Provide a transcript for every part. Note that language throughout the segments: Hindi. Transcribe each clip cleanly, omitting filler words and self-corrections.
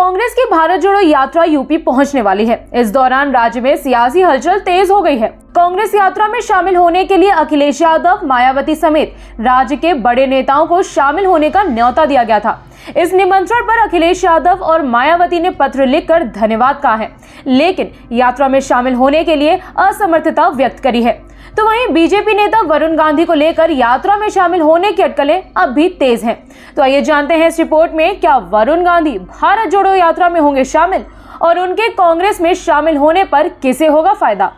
कांग्रेस की भारत जोड़ो यात्रा यूपी पहुंचने वाली है। इस दौरान राज्य में सियासी हलचल तेज हो गई है। कांग्रेस यात्रा में शामिल होने के लिए अखिलेश यादव, मायावती समेत राज्य के बड़े नेताओं को शामिल होने का न्योता दिया गया था। इस निमंत्रण पर अखिलेश यादव और मायावती ने पत्र लिखकर धन्यवाद कहा है, लेकिन यात्रा में शामिल होने के लिए असमर्थता व्यक्त करी है। तो वहीं बीजेपी नेता वरुण गांधी को लेकर यात्रा में शामिल होने की अटकलें अब भी तेज हैं। तो आइए जानते हैं इस रिपोर्ट में, क्या वरुण गांधी भारत जोड़ो यात्रा में होंगे शामिल और उनके कांग्रेस में शामिल होने पर किसे होगा फायदा।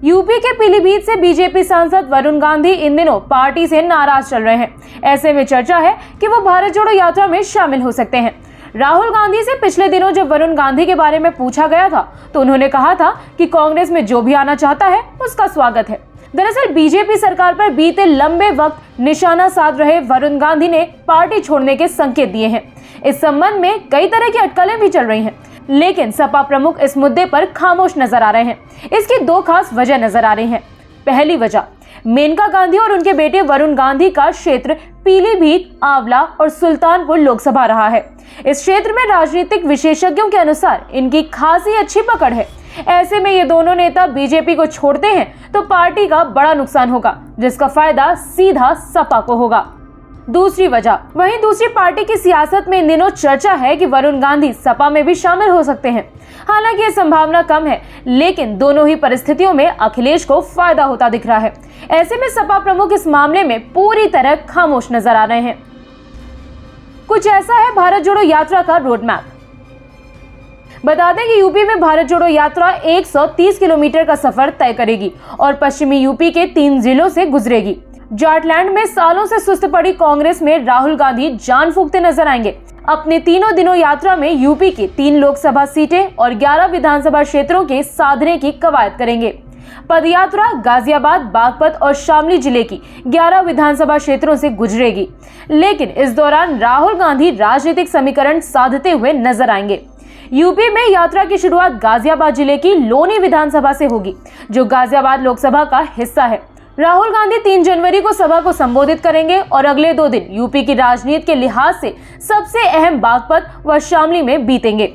यूपी के पीलीभीत से बीजेपी सांसद वरुण गांधी इन दिनों पार्टी से नाराज चल रहे हैं। ऐसे में चर्चा है कि वो भारत जोड़ो यात्रा में शामिल हो सकते हैं। राहुल गांधी से पिछले दिनों जब वरुण गांधी के बारे में पूछा गया था तो उन्होंने कहा था कि कांग्रेस में जो भी आना चाहता है उसका स्वागत है। दरअसल बीजेपी सरकार पर बीते लंबे वक्त निशाना साध रहे वरुण गांधी ने पार्टी छोड़ने के संकेत दिए हैं। इस संबंध में कई तरह की अटकलें भी चल रही हैं, लेकिन सपा प्रमुख इस मुद्दे पर खामोश नजर आ रहे हैं। इसकी दो खास वजह नजर आ रही हैं। पहली वजह, मेनका गांधी और उनके बेटे वरुण गांधी का क्षेत्र पीलीभीत, आंवला और सुल्तानपुर लोकसभा रहा है। इस क्षेत्र में राजनीतिक विशेषज्ञों के अनुसार इनकी खासी अच्छी पकड़ है। ऐसे में ये दोनों नेता बीजेपी को छोड़ते हैं तो पार्टी का बड़ा नुकसान होगा, जिसका फायदा सीधा सपा को होगा। दूसरी वजह, वहीं दूसरी पार्टी की सियासत में इन दिनों चर्चा है कि वरुण गांधी सपा में भी शामिल हो सकते हैं। हालांकि ये संभावना कम है, लेकिन दोनों ही परिस्थितियों में अखिलेश को फायदा होता दिख रहा है। ऐसे में सपा प्रमुख इस मामले में पूरी तरह खामोश नजर आ रहे हैं। कुछ ऐसा है भारत जोड़ो यात्रा का रोड मैप। बता दें कि यूपी में भारत जोड़ो यात्रा 130 किलोमीटर का सफर तय करेगी और पश्चिमी यूपी के 3 जिलों से गुजरेगी। जाटलैंड में सालों से सुस्त पड़ी कांग्रेस में राहुल गांधी जान फूंकते नजर आएंगे। अपने तीनों दिनों यात्रा में यूपी की 3 लोकसभा सीटें और 11 विधानसभा क्षेत्रों के साधने की कवायद करेंगे। पदयात्रा गाजियाबाद, बागपत और शामली जिले की 11 विधानसभा क्षेत्रों से गुजरेगी। लेकिन इस दौरान राहुल गांधी राजनीतिक समीकरण साधते हुए नजर आएंगे। यूपी में यात्रा की शुरुआत गाजियाबाद जिले की लोनी विधानसभा से होगी, जो गाजियाबाद लोकसभा का हिस्सा है। राहुल गांधी 3 जनवरी को सभा को संबोधित करेंगे और अगले 2 दिन यूपी की राजनीति के लिहाज से सबसे अहम बागपत व शामली में बीतेंगे।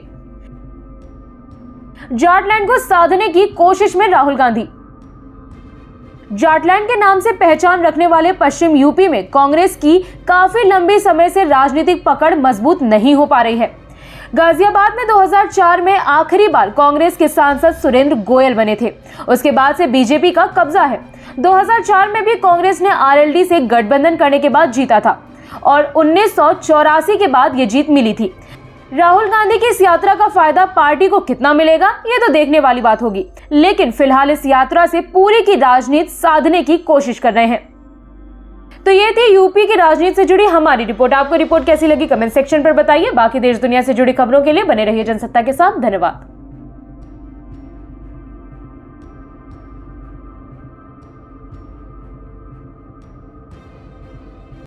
जाटलैंड को साधने की कोशिश में राहुल गांधी। जाटलैंड के नाम से पहचान रखने वाले पश्चिम यूपी में कांग्रेस की काफी लंबे समय से राजनीतिक पकड़ मजबूत नहीं हो पा रही है। गाजियाबाद में 2004 में आखिरी बार कांग्रेस के सांसद सुरेंद्र गोयल बने थे। उसके बाद से बीजेपी का कब्जा है। 2004 में भी कांग्रेस ने आरएलडी से गठबंधन करने के बाद जीता था और 1984 के बाद ये जीत मिली थी। राहुल गांधी की इस यात्रा का फायदा पार्टी को कितना मिलेगा, ये तो देखने वाली बात होगी। लेकिन फिलहाल इस यात्रा से पूरी की राजनीति साधने की कोशिश कर रहे हैं। तो ये थी यूपी की राजनीति से जुड़ी हमारी रिपोर्ट। आपको रिपोर्ट कैसी लगी कमेंट सेक्शन पर बताइए। बाकी देश दुनिया से जुड़ी खबरों के लिए बने रहिए जनसत्ता के साथ। धन्यवाद।